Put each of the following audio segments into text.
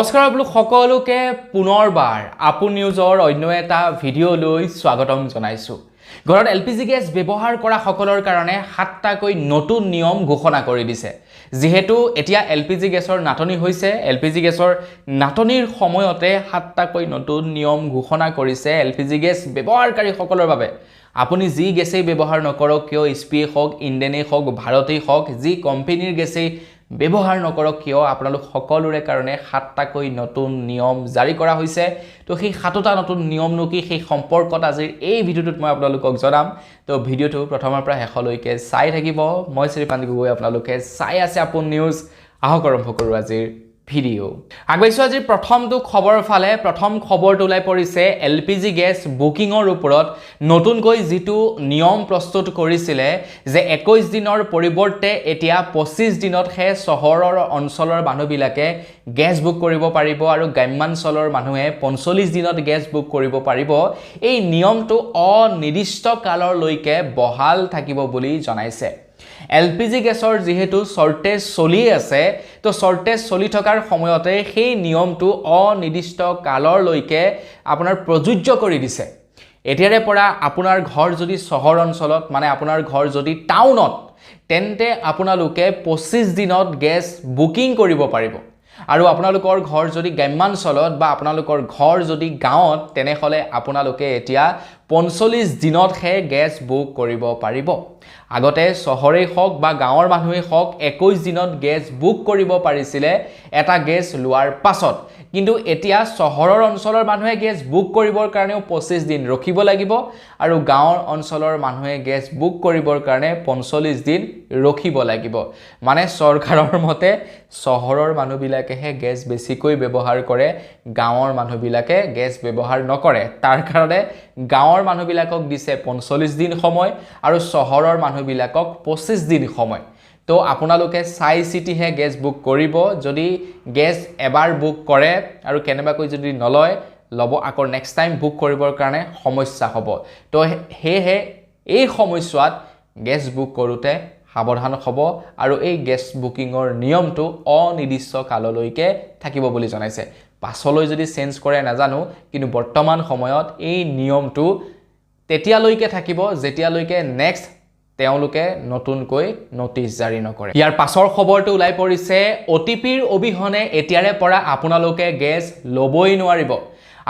নমস্কাৰ আপোনালোক সকলোকে পুনৰবাৰ আপু নিউজৰ অন্য এটা ভিডিঅ'লৈ স্বাগতম জনাইছো। ঘৰত এলপিজি গেছ ব্যৱহাৰ কৰা সকলৰ কাৰণে 7টাকৈ নতুন নিয়ম ঘোষণা কৰি দিছে। যেহেতু এতিয়া এলপিজি গেছৰ নাটনি হৈছে, এলপিজি গেছৰ নাটনিৰ সময়তে 7টাকৈ নতুন নিয়ম ঘোষণা কৰিছে এলপিজি গেছ ব্যৱহাৰকাৰী সকলৰ বাবে। আপুনি যি গেছেই ব্যৱহাৰ নকৰক কিয়, স্পিয়ে হওক, ইণ্ডেনেই হওক, ভাৰতেই হওক, যি কোম্পানীৰ গেছেই ব্যৱহাৰ নকৰক কিয়, আপোনালোক সকলোৰে কাৰণে 7টাকৈ নতুন নিয়ম জাৰি কৰা হৈছে। তো সেই 7টা নতুন নিয়মনো কি, সেই সম্পৰ্কত আজিৰ এই ভিডিঅ'টোত মই আপোনালোকক জনাম। তো ভিডিঅ'টো প্ৰথমৰ পৰা শেষলৈকে চাই থাকিব। মই শ্ৰীপান্ত গগৈ, আপোনালোকে চাই আছে আপু নিউজ। আহক আৰম্ভ কৰোঁ আজিৰ ভিডিঅ'। আগবাইছোঁ আজিৰ প্ৰথমটো খবৰ ফালে। প্ৰথম খবৰটো ওলাই পৰিছে এলপিজি গেছ বুকিঙৰ ওপৰত নতুনকৈ যিটো নিয়ম প্ৰস্তুত কৰিছিলে যে 21 দিনৰ পৰিৱৰ্তে এতিয়া 25 দিনতহে চহৰৰ অঞ্চলৰ মানুহবিলাকে গেছ বুক কৰিব পাৰিব আৰু গ্ৰাম্যাঞ্চলৰ মানুহে 45 দিনত গেছ বুক কৰিব পাৰিব। এই নিয়মটো অনিৰ্দিষ্ট কাললৈকে বহাল থাকিব বুলি জনাইছে। এলপিজি গেছৰ যেহেতু শৰ্টেজ চলি আছে, তো শৰ্টেজ চলি থকাৰ সময়তে সেই নিয়মটো অনিৰ্দিষ্ট কাললৈকে আপোনাৰ প্ৰযোজ্য কৰি দিছে। এতিয়াৰে পৰা আপোনাৰ ঘৰ যদি চহৰ অঞ্চলত, মানে আপোনাৰ ঘৰ যদি টাউনত, তেন্তে আপোনালোকে 25 দিনত গেছ বুকিং কৰিব পাৰিব। আৰু আপোনালোকৰ ঘৰ যদি গ্ৰাম্যাঞ্চলত বা আপোনালোকৰ ঘৰ যদি গাঁৱত, তেনেহ'লে আপোনালোকে এতিয়া 45 দিনতহে গেছ বুক কৰিব পাৰিব। আগতে চহৰেই হওক বা গাঁৱৰ মানুহেই হওক 21 দিনত গেছ বুক কৰিব পাৰিছিলে এটা গেছ লোৱাৰ পাছত। কিন্তু এতিয়া চহৰৰ অঞ্চলৰ মানুহে গেছ বুক কৰিবৰ কাৰণেও 25 দিন ৰখিব লাগিব আৰু গাঁৱৰ অঞ্চলৰ মানুহে গেছ বুক কৰিবৰ কাৰণে 45 দিন ৰখিব লাগিব। মানে চৰকাৰৰ মতে চহৰৰ মানুহবিলাকেহে গেছ বেছিকৈ ব্যৱহাৰ কৰে, গাঁৱৰ মানুহবিলাকে গেছ ব্যৱহাৰ নকৰে। তাৰ কাৰণে গাঁৱৰ মানুহবিলাকক দিছে 45 দিন সময় আৰু চহৰৰ মানুহবিলাকক 25 দিন সময়। তো আপোনালোকে চাই চিতিহে গেছ বুক কৰিব। যদি গেছ এবাৰ বুক কৰে আৰু কেনেবাকৈ যদি নলয়, ল'ব আকৌ নেক্সট টাইম বুক কৰিবৰ কাৰণে সমস্যা হ'ব। তো সেয়েহে এই সময়ছোৱাত গেছ বুক কৰোঁতে সাৱধান হ'ব আৰু এই গেছ বুকিঙৰ নিয়মটো অনিৰ্দিষ্ট কাললৈকে থাকিব বুলি জনাইছে। পাছলৈ যদি চেঞ্জ কৰে নাজানো, কিন্তু বৰ্তমান সময়ত এই নিয়মটো তেতিয়ালৈকে থাকিব যেতিয়ালৈকে নেক্সট তেওঁলোকে নতুনকৈ নটিচ জাৰি নকৰে। ইয়াৰ পাছৰ খবৰটো ওলাই পৰিছে OTPৰ অবিহনে এতিয়াৰে পৰা আপোনালোকে গেছ ল'বই নোৱাৰিব।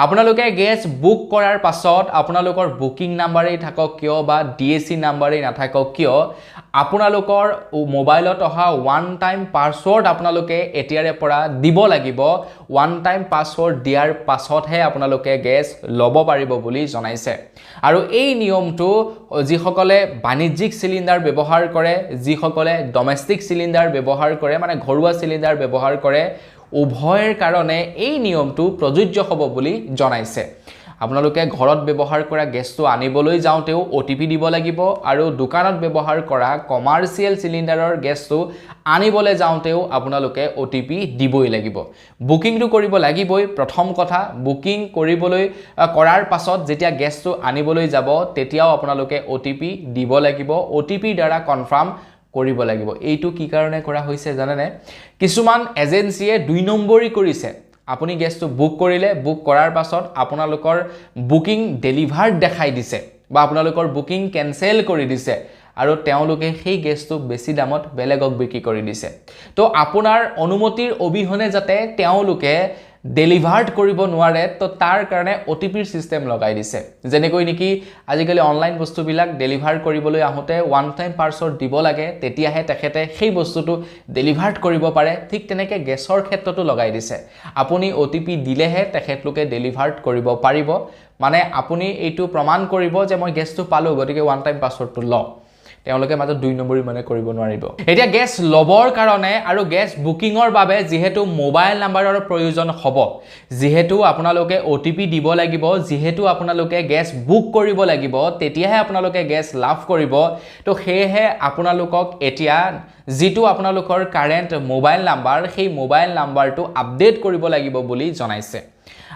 আপোনালোকে গেছ বুক কৰাৰ পাছত আপোনালোকৰ বুকিং নাম্বাৰেই থাকক কিয় বা DAC নাম্বাৰেই নাথাকক কিয়, আপোনালোকৰ মোবাইলত অহা ওৱান টাইম পাছৱৰ্ড আপোনালোকে এতিয়াৰে পৰা দিব লাগিব। ওৱান টাইম পাছৱৰ্ড দিয়াৰ পাছতহে আপোনালোকে গেছ ল'ব পাৰিব বুলি জনাইছে। আৰু এই নিয়মটো যিসকলে বাণিজ্যিক চিলিণ্ডাৰ ব্যৱহাৰ কৰে, যিসকলে ডমেষ্টিক চিলিণ্ডাৰ ব্যৱহাৰ কৰে, মানে ঘৰুৱা চিলিণ্ডাৰ ব্যৱহাৰ কৰে, উভয়ৰ কাৰণে এই নিয়মটো প্ৰযোজ্য হ'ব বুলি জনাইছে। আপোনালোকে ঘৰত ব্যৱহাৰ কৰা গেছটো আনিবলৈ যাওঁতেও OTP দিব লাগিব আৰু দোকানত ব্যৱহাৰ কৰা কমাৰ্চিয়েল চিলিণ্ডাৰৰ গেছটো আনিবলৈ যাওঁতেও আপোনালোকে OTP দিবই লাগিব। বুকিংটো কৰিব লাগিবই। প্ৰথম কথা, বুকিং কৰাৰ পাছত যেতিয়া গেছটো আনিবলৈ যাব তেতিয়াও আপোনালোকে OTP দিব লাগিব। OTPৰ দ্বাৰা কনফাৰ্ম কৰিব লাগিব। এইটো কি কাৰণে কৰা হৈছে জানেনে? কিছুমান এজেন্সিয়ে 2 নম্বৰী কৰিছে। আপুনি গেছটো বুক কৰিলে, বুক কৰাৰ পাছত আপোনালোকৰ বুকিং ডেলিভাৰ্ড দেখাই দিছে বা আপোনালোকৰ বুকিং কেনচেল কৰি দিছে আৰু তেওঁলোকে সেই গেছটো বেছি দামত বেলেগক বিক্ৰী কৰি দিছে। তো আপোনাৰ অনুমতিৰ অবিহনে যাতে তেওঁলোকে ডেলিভাৰ্ড কৰিব নোৱাৰে, তো তাৰ কাৰণে OTPৰ চিষ্টেম লগাই দিছে। যেনেকৈ নেকি আজিকালি অনলাইন বস্তুবিলাক ডেলিভাৰ কৰিবলৈ আহোঁতে ওৱান টাইম পাছৱৰ্ড দিব লাগে, তেতিয়াহে তেখেতে সেই বস্তুটো ডেলিভাৰ্ড কৰিব পাৰে। ঠিক তেনেকৈ গেছৰ ক্ষেত্ৰতো লগাই দিছে। আপুনি OTP দিলেহে তেখেতলোকে ডেলিভাৰ্ড কৰিব পাৰিব। মানে আপুনি এইটো প্ৰমাণ কৰিব যে মই গেছটো পালোঁ, গতিকে ওৱান টাইম পাছৱৰ্ডটো লওঁ। তেওঁলোকে মাত্ৰ 2 নম্বৰী মানে কৰিব নোৱাৰিব। এতিয়া গেছ ল'বৰ কাৰণে আৰু গেছ বুকিঙৰ বাবে যিহেতু মোবাইল নাম্বাৰৰ প্ৰয়োজন হ'ব, যিহেতু আপোনালোকে OTP দিব লাগিব, যিহেতু আপোনালোকে গেছ বুক কৰিব লাগিব, তেতিয়াহে আপোনালোকে গেছ লাভ কৰিব। তো সেয়েহে আপোনালোকক এতিয়া যিটো আপোনালোকৰ কাৰেণ্ট মোবাইল নাম্বাৰ, সেই মোবাইল নাম্বাৰটো আপডেট কৰিব লাগিব বুলি জনাইছে।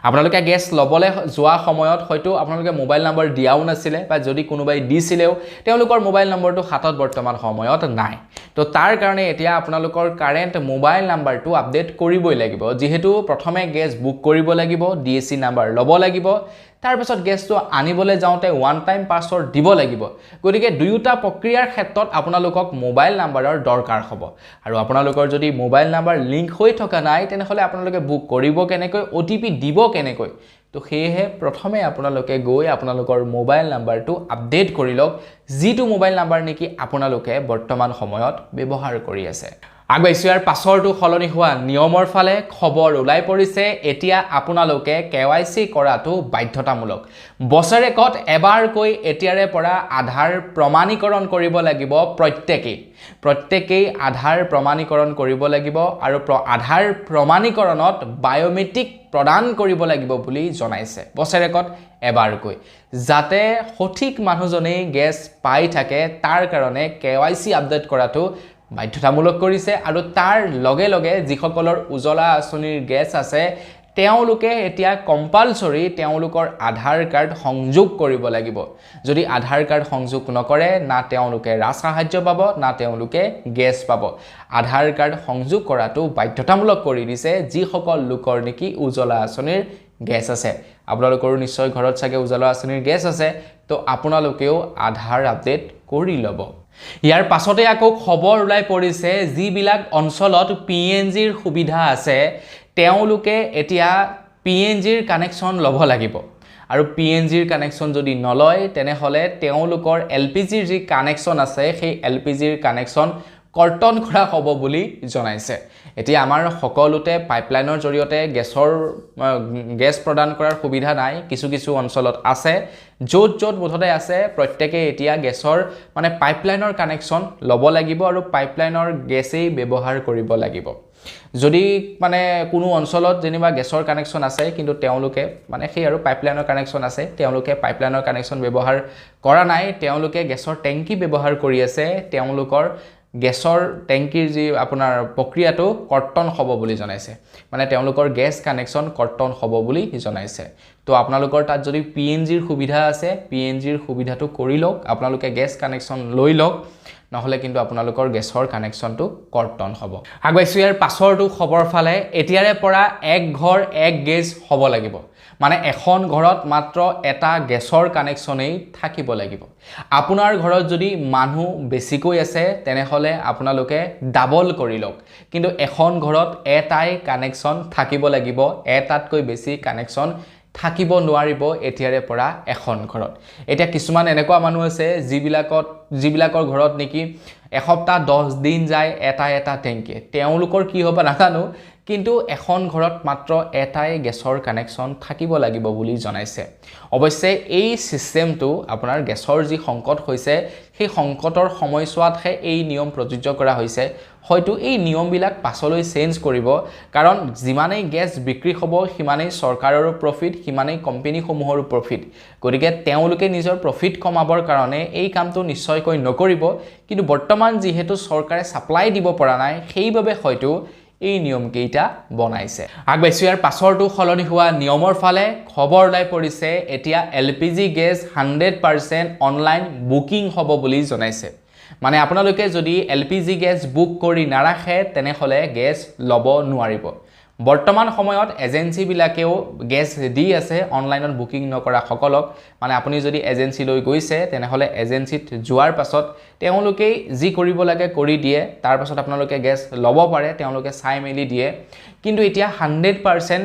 আপোনালোকে গেছ ল'বলৈ যোৱা সময়ত হয়তো আপোনালোকে মোবাইল নম্বৰ দিয়াও নাছিলে বা যদি কোনোবাই দিছিলেও তেওঁলোকৰ মোবাইল নম্বৰটো হাতত বৰ্তমান সময়ত নাই তো তাৰ কাৰণে এতিয়া আপোনালোকৰ কাৰেণ্ট মোবাইল নাম্বাৰটো আপডেট কৰিবই লাগিব যেহেতু প্ৰথমে গেছ বুক কৰিব লাগিব ডিএসি নাম্বাৰ ল'ব লাগিব তাৰ পিছত গেছটো আনিবলৈ যাওঁতে ওৱান টাইম পাছৱৰ্ড দিব লাগিব গতিকে দুয়োটা প্ৰক্ৰিয়াৰ ক্ষেত্ৰত আপোনালোকক মোবাইল নাম্বাৰৰ দৰকাৰ হ'ব আৰু আপোনালোকৰ যদি মোবাইল নাম্বাৰ লিংক হৈ থকা নাই তেনেহলে আপোনালোকে বুক কৰিব কেনেকৈ ওটিপি দিব কেনেকৈ তো সেয়েহে প্ৰথমে আপোনালোকে গৈ আপোনালোকৰ মোবাইল নাম্বাৰটো আপডেট কৰি লওক যিটো মোবাইল নাম্বাৰ নেকি আপোনালোকে বৰ্তমান সময়ত ব্যৱহাৰ কৰি আছে আগবাইছো ইয়াৰ পাছৰটো খলনি হোৱা নিয়মৰ ফালে খবৰ ওলাই পৰিছে এতিয়া আপোনালোকে কেৱাইসি কৰাটো বাধ্যতামূলক বছৰেকত এবাৰকৈ এতিয়াৰে পৰা আধাৰ প্ৰমাণীকৰণ কৰিব লাগিব প্ৰত্যেকেই আধাৰ প্ৰমাণীকৰণ কৰিব লাগিব আৰু আধাৰ প্ৰমাণীকৰণত বায়োমেট্ৰিক প্ৰদান কৰিব লাগিব বুলি জনাইছে বছৰেকত এবাৰকৈ যাতে সঠিক মানুহজনেই গেছ পাই থাকে তাৰ কাৰণে কেৱাইসি আপডেট কৰাটো বাধ্যতামূলক কৰিছে আৰু তাৰ লগে লগে যিসকলৰ উজলা আঁচনিৰ গেছ আছে তেওঁলোকে এতিয়া কম্পালসৰি তেওঁলোকৰ আধাৰ কাৰ্ড সংযোগ কৰিব লাগিব যদি আধাৰ কাৰ্ড সংযোগ নকৰে না তেওঁলোকে ৰাজসাহায্য পাব না তেওঁলোকে গেছ পাব আধাৰ কাৰ্ড সংযোগ কৰাটো বাধ্যতামূলক কৰি দিছে যিসকল লোকৰ নেকি উজলা আঁচনিৰ গেছ আছে আপোনালোকৰো নিশ্চয় ঘৰত চাগে উজলা আঁচনিৰ গেছ আছে তো আপোনালোকেও আধাৰ আপডেট কৰি ল'ব ইয়াৰ পাছতে আকৌ খবৰ ওলাই পৰিছে যিবিলাক অঞ্চলত পিএনজিৰ সুবিধা আছে তেওঁলোকে এতিয়া পিএনজিৰ কানেকশ্যন ল'ব লাগিব আৰু পিএনজিৰ কানেকশ্যন যদি নলয় তেনেহলে তেওঁলোকৰ এলপিজিৰ যি কানেকশ্যন আছে সেই এলপিজিৰ কানেকশ্যন কৰ্তন কৰা হ'ব বুলি জনাইছে এতিয়া আমাৰ সকলোতে পাইপলাইনৰ জৰিয়তে গেছ প্ৰদান কৰাৰ সুবিধা নাই কিছু অঞ্চলত আছে য'ত বোধতে আছে প্ৰত্যেকে এতিয়া গেছৰ মানে পাইপলাইনৰ কানেকশ্যন ল'ব লাগিব আৰু পাইপলাইনৰ গেছেই ব্যৱহাৰ কৰিব লাগিব যদি মানে কোনো অঞ্চলত যেনিবা গেছৰ কানেকশ্যন আছে কিন্তু তেওঁলোকে মানে সেই আৰু পাইপলাইনৰ কানেকশ্যন আছে তেওঁলোকে পাইপলাইনৰ কানেকশ্যন ব্যৱহাৰ কৰা নাই তেওঁলোকে গেছৰ টেংকি ব্যৱহাৰ কৰি আছে তেওঁলোকৰ গেছৰ টেংকিৰ যি আপোনাৰ প্ৰক্ৰিয়াটো কৰ্তন হ'ব বুলি জনাইছে মানে তেওঁলোকৰ গেছ কানেকশ্যন কৰ্তন হ'ব বুলি জনাইছে তো আপোনালোকৰ তাত যদি পিএনজিৰ সুবিধা আছে পিএনজিৰ সুবিধাটো কৰি লওক আপোনালোকে গেছ কানেকশ্যন লৈ লওক নহলে কিন্তু আপোনালোকৰ গেছৰ কানেকশ্যনটো কৰ্তন হ'ব আগবাইছো ইয়াৰ পাছৰটো খবৰ ফালে এতিয়াৰে পৰা এক ঘৰ এক গেছ হ'ব লাগিব মানে এখন ঘৰত মাত্ৰ এটা গেছৰ কানেকশ্যনেই থাকিব লাগিব আপোনাৰ ঘৰত যদি মানুহ বেছিকৈ আছে তেনেহলে আপোনালোকে ডাবল কৰি লওক কিন্তু এখন ঘৰত এটাই কানেকশ্যন থাকিব লাগিব এটাতকৈ বেছি কানেকশ্যন থাকিব নোৱাৰিব এতিয়াৰে পৰা এখন ঘৰত এতিয়া কিছুমান এনেকুৱা মানুহ আছে যিবিলাকৰ ঘৰত নেকি এসপ্তাহ 10 দিন যায় এটা টেংকি তেওঁলোকৰ কি হ'ব নাজানো কিন্তু এখন ঘৰত মাত্ৰ এটাই গেছৰ কানেকশ্যন থাকিব লাগিব বুলি জনাইছে অৱশ্যে এই সিস্টেমটো আপোনাৰ গেছৰ যি সংকট হৈছে সেই সংকটৰ সময়ছোৱাতহে এই নিয়ম প্ৰযোজ্য কৰা হৈছে হয়তো এই নিয়মবিলাক পাছলৈ চেঞ্জ কৰিব কাৰণ যিমানেই গেছ বিক্ৰী হ'ব সিমানেই চৰকাৰৰো প্ৰফিট সিমানেই কোম্পানীসমূহৰো প্ৰফিট গতিকে তেওঁলোকে নিজৰ প্ৰফিট কমাবৰ কাৰণে এই কামটো নিশ্চয়কৈ নকৰিব কিন্তু বৰ্তমান যিহেতু চৰকাৰে সাপ্লাই দিব পৰা নাই সেইবাবে হয়তো এই নিয়ম কেইটা বনাইছে আগবাইছো ইয়াৰ পাছৰটো খলনি হোৱা নিয়মৰ ফালে খবৰ ওলাই পৰিছে এতিয়া এলপিজি গেছ 100% অনলাইন বুকিং হ'ব বুলি জনাইছে মানে আপোনালোকে যদি এলপিজি গেছ বুক কৰি নাৰাখে তেনেহলে গেছ ল'ব নোৱাৰিব বৰ্তমান সময়ত এজেন্সি বিলাকেও গেছ দি আছে অনলাইনত বুকিং নকৰা সকলক মানে আপুনি যদি এজেন্সি লৈ গৈছে তেনেহলে এজেন্সিত যোৱাৰ পাছত তেওঁলোকে যি কৰিব লাগে কৰি দিয়ে তাৰ পাছত আপোনালোকে গেছ ল'ব পাৰে তেওঁলোকে চাই মেলি দিয়ে কিন্তু এতিয়া 100%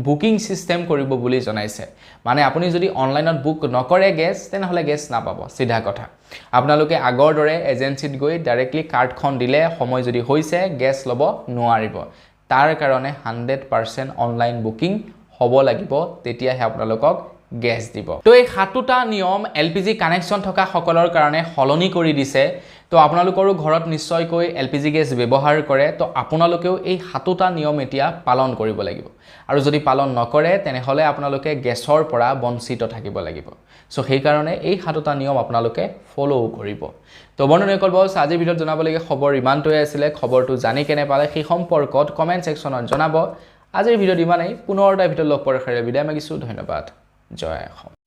বুকিং সিস্টেম কৰিব বুলি জনাইছে মানে আপুনি যদি অনলাইনত বুক নকৰে গেছ তেনেহলে গেছ নাপাব সিধা কথা আপোনালোকে আগৰ দৰে এজেন্সিত গৈ ডাইৰেক্টলি কাৰ্ডখন দিলে সময় যদি হৈছে গেছ ল'ব নোৱাৰিব তাৰ কাৰণে 100% অনলাইন বুকিং হ'ব লাগিব তেতিয়াহে আপোনালোকক গেছ দিব তো এই সাতটা নিয়ম এলপিজি কানেকশ্যন থকা সকলৰ কাৰণে হলনি কৰি দিছে তো আপোনালোকৰো ঘৰত নিশ্চয়কৈ এলপিজি গেছ ব্যৱহাৰ কৰে তো আপোনালোকেও এই সাতটা নিয়ম এতিয়া পালন কৰিব লাগিব আৰু যদি পালন নকৰে তেনেহলে আপোনালোকে গেছৰ পৰা বঞ্চিত থাকিব লাগিব সো সেই কাৰণে এই সাতটা নিয়ম আপোনালোকে ফলো কৰিব তো বন্ধুসকল বস আজিৰ ভিডিঅ'ত জনাবলগীয়া খবৰ ইমানটোৱে আছিল খবৰটো জানি কেনে পালে সেই সম্পৰ্কত কমেন্ট সেকশনত জনাব আজিৰ ভিডিঅ'ত ইমানেই পুনৰ এটা ভিডিঅ'ত লগ পোৱাৰ আশাৰে বিদায় মাগিছোঁ ধন্যবাদ জয় অসম